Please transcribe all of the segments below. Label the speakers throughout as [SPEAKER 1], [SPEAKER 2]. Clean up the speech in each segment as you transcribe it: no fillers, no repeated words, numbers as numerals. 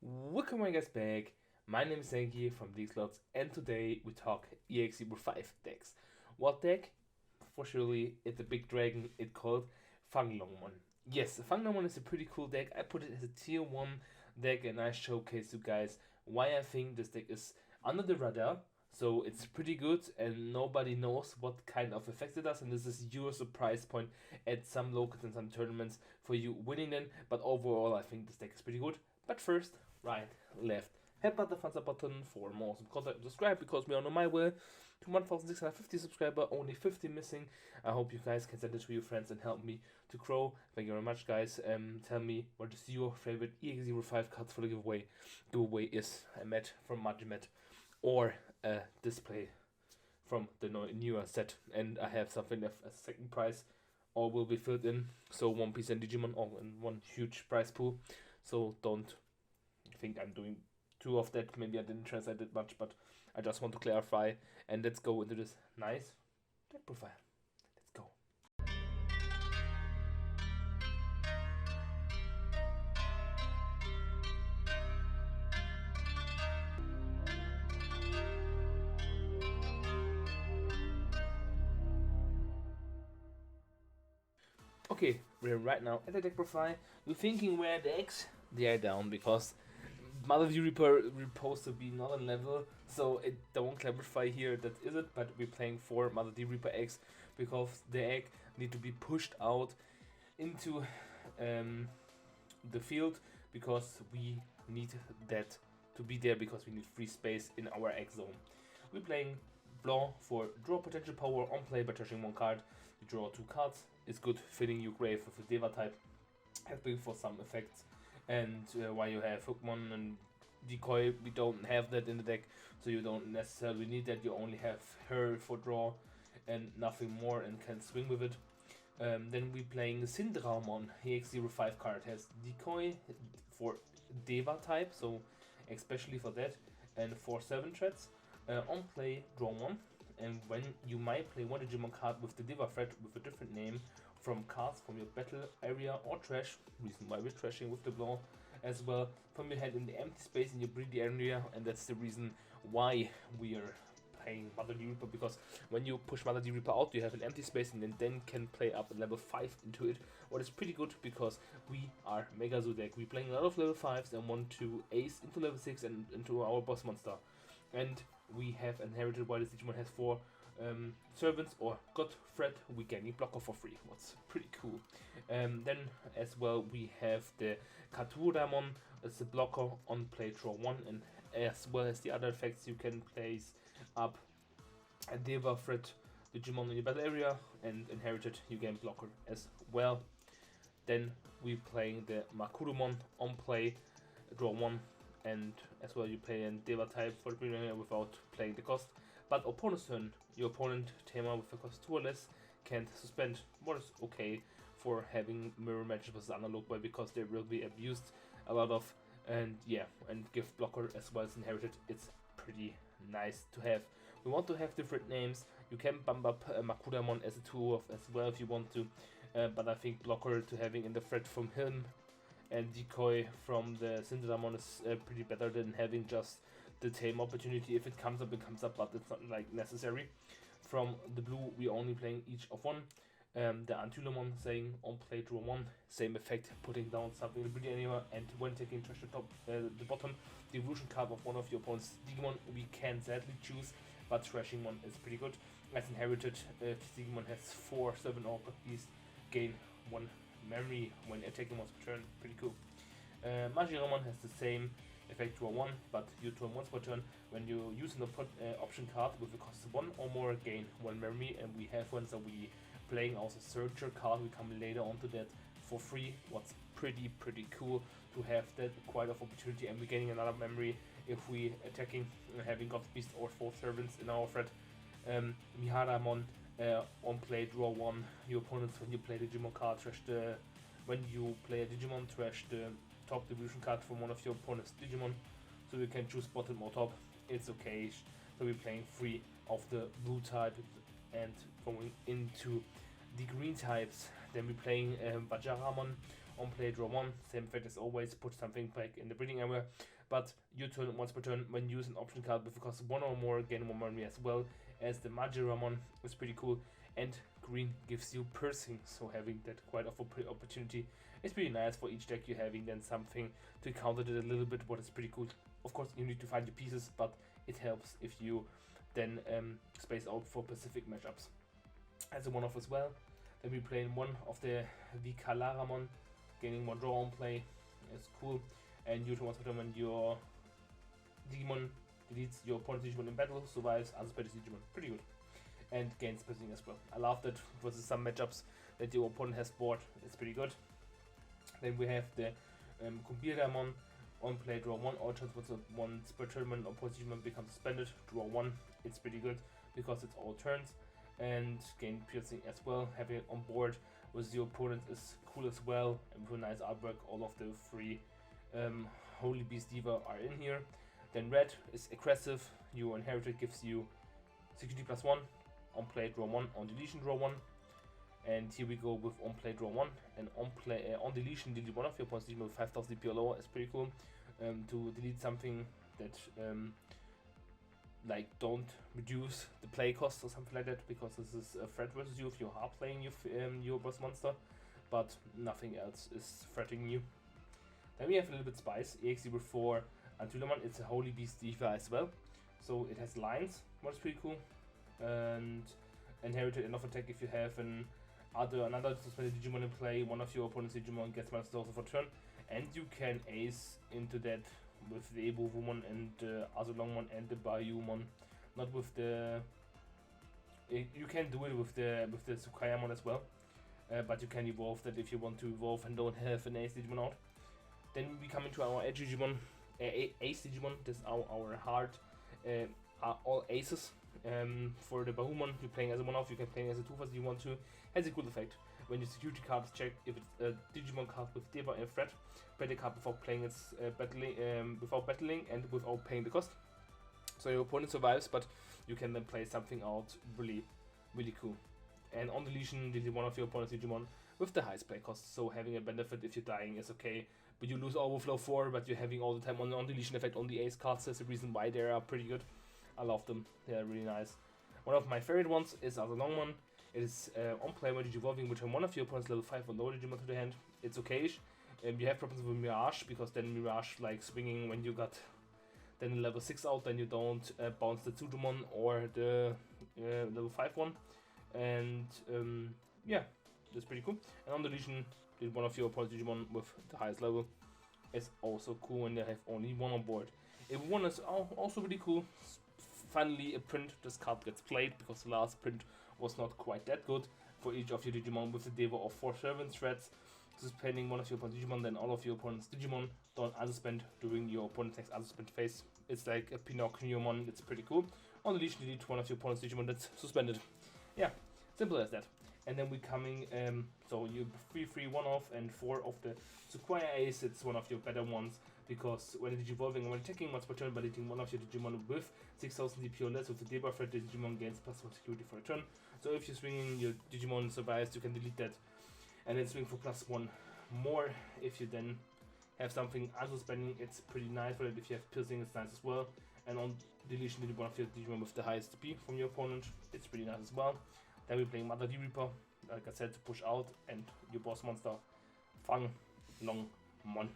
[SPEAKER 1] Welcome guys back. My name is Senki from digislots, and today we talk EX05 decks. What deck? For surely it's a big dragon. It's called Fanglongmon. Yes, Fanglongmon is a pretty cool deck. I put it as a tier 1 deck and I showcase you guys why I think this deck is under the radar. So it's pretty good and nobody knows what kind of effects it does, and this is your surprise point at some locals and some tournaments for you winning them. But overall I think this deck is pretty good. But first, right, left, hit the thumbs up button for more awesome content. Subscribe because we are on my way to 1650 subscriber, only 50 missing. I hope you guys can send it to your friends and help me to grow. Thank you very much, guys. Tell me what is your favorite EX05 cards for the giveaway. Giveaway is a mat from Magimet or a display from the newer set, and I have something as a second prize. All will be filled in, so one piece and Digimon all in one huge prize pool. So don't think I'm doing two of that. Maybe I didn't translate it much, but I just want to clarify. And let's go into this nice deck profile. Let's go. Okay, we're right now at the deck profile. You're thinking where the decks? They are down because Mother D Reaper supposed to be not on level, so it don't clarify here that is it, but we're playing for Mother D Reaper eggs because the egg need to be pushed out into the field because we need that to be there because we need free space in our egg zone. We're playing Blanc for draw potential power on play by touching one card. You draw 2 cards. It's good filling your grave with a Deva type, helping for some effects. And while you have Hookmon and Decoy, we don't have that in the deck, so you don't necessarily need that. You only have her for draw and nothing more, and can swing with it. Then we're playing Syndraumon. EX05 card has Decoy for Deva type, so especially for that, and for 7 threats. On play, draw 1, and when you might play one Digimon card with the Deva threat with a different name from cards from your battle area or trash, reason why we're trashing with the Blanc as well, from your hand in the empty space in your breedy area, and that's the reason why we are playing Mother D Reaper, because when you push Mother D Reaper out, you have an empty space and then can play up a level 5 into it, what is pretty good because we are Mega Zoo deck. We're playing a lot of level 5s and want to ace into level 6 and into our boss monster. And we have inherited while this Digimon has 4 servants or god threat, we gain a blocker for free, what's pretty cool. Then as well we have the Katuramon as a blocker on play, draw 1, and as well as the other effects you can place up a Deva threat Digimon in your battle area, and inherited you gain blocker as well. Then we playing the Makurumon on play, draw 1, and as well you play a Deva type for the premium without playing the cost. But opponent's turn, your opponent Tema with a cost 2 or less can't suspend, what is okay for having mirror matches versus analog way, because they will be abused a lot of, and yeah, and give blocker as well as inherited. It's pretty nice to have. We want to have different names. You can bump up Makuramon as a 2 of as well if you want to, but I think blocker to having in the threat from him and Decoy from the Syndraumon is pretty better than having just the tame opportunity. If it comes up, it comes up, but it's not like necessary. From the blue, we're only playing each of 1. The Antulamon saying on play, draw 1, same effect, putting down something in the breeding area, and when taking trash the bottom, the evolution card of one of your opponent's Digimon, we can sadly choose, but trashing one is pretty good. As inherited, Digimon has 4 7 or at least gain 1 memory when attacking once per turn, pretty cool. Magiramon has the same effect, draw 1, but you turn once per turn. When you use an option card with a cost 1 or more, gain 1 memory, and we have one, so we playing also Searcher card, we come later onto that for free, what's pretty cool to have that quite of opportunity, and we're getting another memory if we attacking having God Beast or 4 servants in our threat. Miharamon on play, draw 1. Your opponents, when you play the Digimon card, trash the. When you play a Digimon, trash the top evolution card from one of your opponent's Digimon. So you can choose bottom or top. It's okay. So we're playing 3 of the blue type and going into the green types. Then we're playing Vajaramon On play, draw 1. Same effect as always, put something back in the breeding area. But your turn, once per turn, when you use an option card with a cost of 1 or more, gain 1 money as well as the Magiramon is pretty cool. And green gives you piercing, so having that quite of a opportunity is pretty nice for each deck. You're having then something to counter it a little bit, what is pretty cool. Of course, you need to find your pieces, but it helps if you then space out for specific matchups. As a one-off as well, then we play one of the Vikalaramon, gaining 1 draw on play. It's cool. And you turn once per turn when your Digimon deletes your opponent's Digimon in battle, survives unspecial Digimon. Pretty good. And gains piercing as well. I love that versus some matchups that your opponent has board. It's pretty good. Then we have the Kumbiramon. On play, draw 1. All turns once per turn when opponent's Digimon becomes suspended. Draw 1. It's pretty good because it's all turns. And gain piercing as well. Having it on board with your opponent is cool as well. And with a nice artwork, all of the 3 Holy Beast Diva are in here. Then red is aggressive. Your inheritor gives you security +1. On play, draw 1. On deletion, draw 1. And here we go with on play, draw 1. And on deletion, delete 1 of your opponent's Digimon with 5000 DP or lower. It's pretty cool to delete something that like don't reduce the play cost or something like that, because this is a threat versus you if you are playing your boss monster, but nothing else is threatening you. Then we have a little bit spice. EX04 Antulamon. It's a Holy Beast Diva as well, so it has lines, which is pretty cool. And inherited enough attack if you have another suspended Digimon in play. One of your opponent's Digimon gets minus also for turn, and you can ace into that with the Ebovumon and the Azulongmon and the Bayumon. Not with the. You can do it with the Tsukayamon as well, but you can evolve that if you want to evolve and don't have an ace Digimon out. Then we come into our Edge Digimon, Ace Digimon. This is our hard, are all aces. For the Bahumon, you're playing as a one-off, you can play as a 2 if you want to. Has a cool effect. When your security card is checked, if it's a Digimon card with Deva and threat, play the card before playing its without battling and without paying the cost. So your opponent survives, but you can then play something out really, really cool. And on deletion, delete 1 of your opponent's Digimon with the highest play cost. So having a benefit if you're dying is okay, but you lose overflow 4, but you're having all the time on deletion effect on the ace cards. That's the reason why they are pretty good. I love them. They're really nice. One of my favorite ones is Azulongmon. It is on play when you're evolving, which one of your opponent's level 5 or lower Digimon to the hand. It's okay-ish. You have problems with Mirage, because then Mirage, like swinging when you got then level 6 out, then you don't bounce the Tsudumon or the level 5 one. And yeah, that's pretty cool. And on deletion, did one of your opponent's Digimon with the highest level. It's also cool when they have only 1 on board. If one is also really cool. Finally, a print. This card gets played because the last print was not quite that good. For each of your Digimon with the Deva of 4 servant threats, suspending one of your opponent's Digimon, then all of your opponent's Digimon don't unsuspend during your opponent's next unsuspend phase. It's like a Pinocchiomon. It's pretty cool. On deletion, delete 1 of your opponent's Digimon that's suspended. Yeah, simple as that. And then we're coming, so you 3/3 1-off and 4 of the Sequoia Ace. It's one of your better ones, because when it's evolving and when attacking once per turn by deleting 1 of your Digimon with 6000 DP or less with the debuff threat, the Digimon gains +1 security for a turn. So if you're swinging, your Digimon survives, you can delete that and then swing for +1 more. If you then have something unsuspending, it's pretty nice for it. If you have piercing, it's nice as well. And on deletion, delete 1 of your Digimon with the highest DP from your opponent. It's pretty nice as well. Then we're playing Mother D-Reaper, like I said, to push out, and your boss monster, Fanglongmon.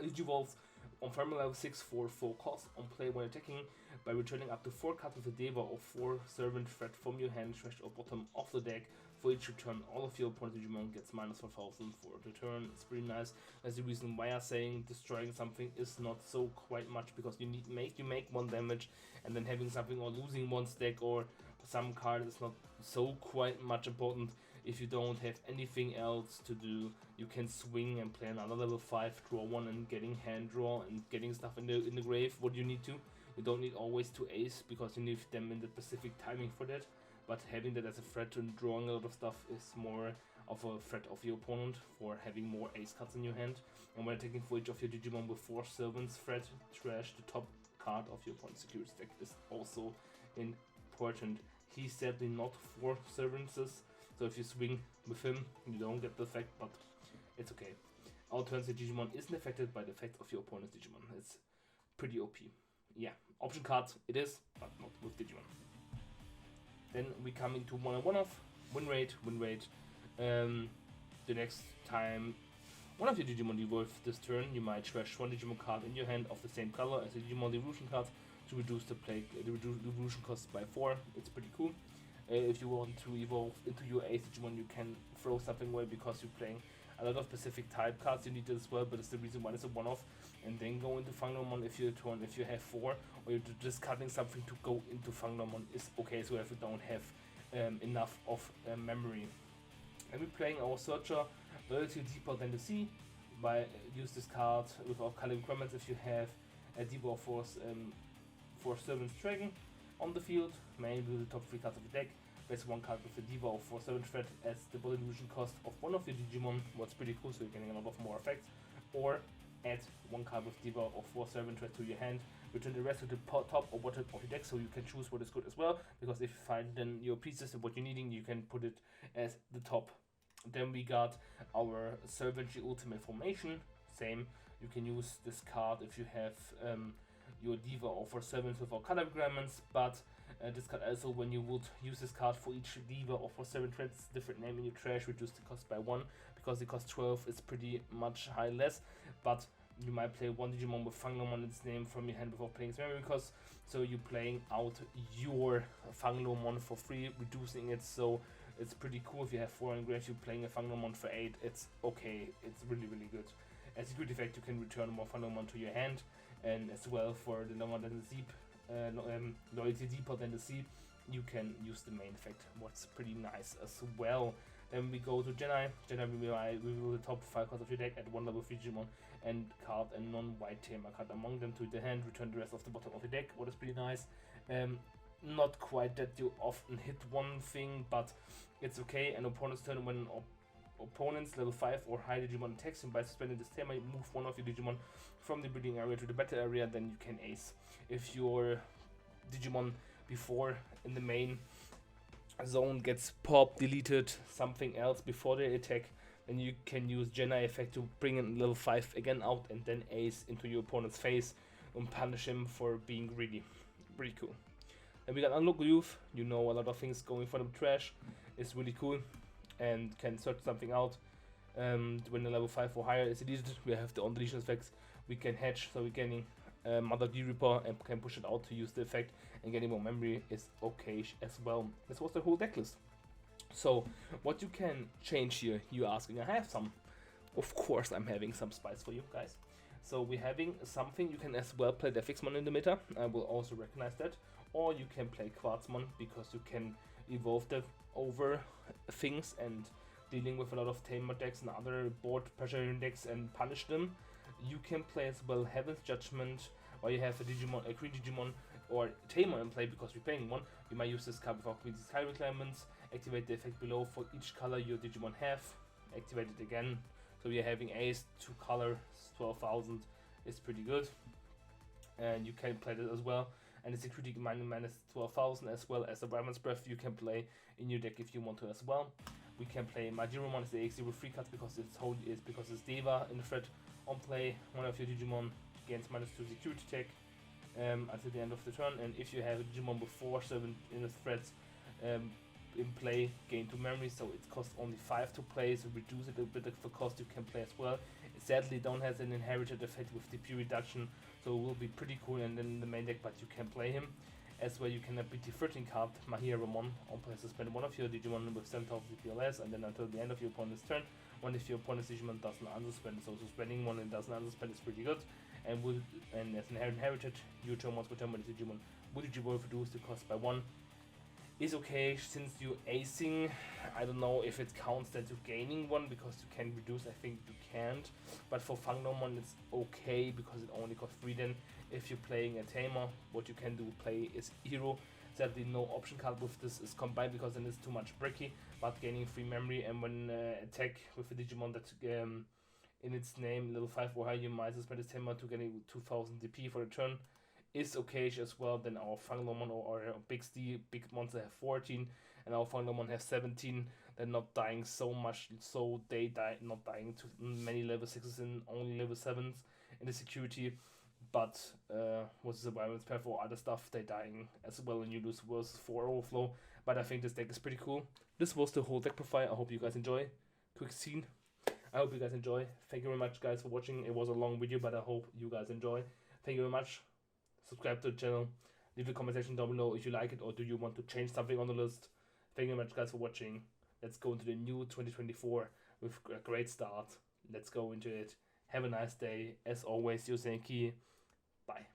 [SPEAKER 1] It evolves on farming level 6 for 4 cost on play when attacking by returning up to 4 cards with a Deva or 4 servant threat from your hand, trash or bottom of the deck. For each return, all of your opponent's Digimon gets -4000 for the turn. It's pretty nice. That's the reason why I'm saying destroying something is not so quite much, because you make 1 damage, and then having something or losing 1 stack or some card is not so quite much important. If you don't have anything else to do, you can swing and play another level 5, draw 1 and getting hand draw and getting stuff in the grave. What you need to. You don't need always to ace, because you need them in the specific timing for that. But having that as a threat and drawing a lot of stuff is more of a threat of your opponent for having more ace cards in your hand. And when taking for each of your Digimon with 4 servants threat, trash the top card of your opponent's security deck is also important. He's sadly not 4 servants, so if you swing with him, you don't get the effect, but it's okay. our turns the Digimon isn't affected by the effects of your opponent's Digimon. It's pretty OP. Yeah, option card it is, but not with Digimon. Then we come into one-on-one-off, win rate. The next time one of your Digimon evolve this turn, you might trash one Digimon card in your hand of the same color as the Digimon evolution card to reduce the evolution cost by 4. It's pretty cool. If you want to evolve into your ace Digimon, you can throw something away because you're playing a lot of specific type cards. You need it as well, but it's the reason why it's a one-off. And then go into Fanglongmon if you have 4, or you're just cutting something to go into Fanglongmon is okay. So if you don't have enough of memory, and we're playing our Searcher a little deeper than the sea. By use this card without color requirements if you have a deeper force for Servant's Dragon on the field, maybe the top 3 cards of the deck. Place 1 card with a Diva or 4 Servant threat as the bullet illusion cost of one of your Digimon, what's pretty cool, so you're getting a lot of more effects. Or add 1 card with Diva or 4 Servant threat to your hand, return the rest to the top or bottom of your deck, so you can choose what is good as well, because if you find then your pieces of what you're needing, you can put it as the top. Then we got our Servantry Ultimate Formation, same, you can use this card if you have your Diva or 4 Servants without color requirements, but this card also, when you would use this card for each Diva or 4 Servant threats, different name in your trash, reduce the cost by 1, because it costs 12, it's pretty much high less, but you might play 1 Digimon with Fanglongmon in its name from your hand without playing its memory cost, so you're playing out your Fanglongmon for free, reducing it, so it's pretty cool. If you have 4 in grave, you're playing a Fanglongmon for 8, it's okay, it's really good. As a good effect, you can return more Fanglongmon to your hand, and as well for the longer than the Zeep, loyalty deeper than the sea, you can use the main effect, what's pretty nice as well. Then we go to Jedi. We reveal the top 5 cards of your deck at 1 level 3 Digimon and card a non-white tamer card among them to the hand, return the rest of the bottom of the deck, what is pretty nice. Not quite that you often hit one thing, but it's okay. An opponent's turn, when opponent's level 5 or higher Digimon attacks him by suspending this tamer, you move 1 of your Digimon from the breeding area to the battle area, then you can ace. If your Digimon before in the main zone gets popped, deleted, something else before they attack, then you can use Jedi effect to bring in level 5 again out and then ace into your opponent's face and punish him for being greedy. Pretty cool. And we got Unlock Youth. You know, a lot of things going for the trash. It's really cool and can search something out. When the level 5 or higher is deleted, we have the on deletion effects. We can hedge, so we're getting Mother D Reaper and can push it out to use the effect, and getting more memory is okay as well. This was the whole deck list. So what you can change here, you're asking. I have some. Of course I'm having some spice for you guys. So we're having something, you can as well play the Fixmon in the meta. I will also recognize that. Or you can play Quartzmon, because you can evolve them over things and dealing with a lot of tamer decks and other board pressure decks and punish them. You can play as well Heaven's Judgment, or you have a Digimon, a Green Digimon or Tamer in play because we're playing one. You might use this card without meeting sky requirements, activate the effect below for each color your Digimon have, activate it again. So we are having Ace, 2 color, 12,000 is pretty good. And you can play that as well. And the security minus 12,000 as well as the Raven's Breath you can play in your deck if you want to as well. We can play Majiromon as the EX03 card because it's Deva in the threat on play. One of your Digimon gains -2 security tech until the end of the turn, and if you have a Digimon with 4/7 in the threats in play, gain 2 memory, so it costs only 5 to play, so reduce it a bit of the cost you can play as well. It sadly don't have an inherited effect with DP reduction, so it will be pretty cool and then in the main deck, but you can play him. As well, you can have BT13 card, Mahiromon, on play suspend one of your Digimon with 7,000 DP or less, and then until the end of your opponent's turn, one if your opponent's Digimon doesn't unsuspend, so suspending one and doesn't unsuspend is pretty good. And as an inherited, your turn once per turn with the Digimon will Digivolve reduce the cost by 1. Is okay since you're acing. I don't know if it counts that you're gaining 1 because you can reduce, I think you can't. But for Fanglongmon it's okay because it only costs 3 then. If you're playing a Tamer, what you can do play is Hero. Sadly no option card with this is combined because then it's too much bricky, but gaining 3 memory, and when attack with a Digimon that in its name level 5 or higher, you might suspend this Tamer to getting 2000 DP for the turn is okay as well. Then our Fanglongmon or Big monster have 14 and our Fanglongmon have 17, They're not dying so much, so they die not dying to many level 6s and only level 7s in the security. But with survival spell for other stuff, they're dying as well, and you lose versus 4 overflow. But I think this deck is pretty cool. This was the whole deck profile. I hope you guys enjoy. Quick scene. I hope you guys enjoy. Thank you very much, guys, for watching. It was a long video, but I hope you guys enjoy. Thank you very much. Subscribe to the channel. Leave a comment section down below if you like it, or do you want to change something on the list. Thank you very much, guys, for watching. Let's go into the new 2024 with a great start. Let's go into it. Have a nice day. As always, your Senki. Bye.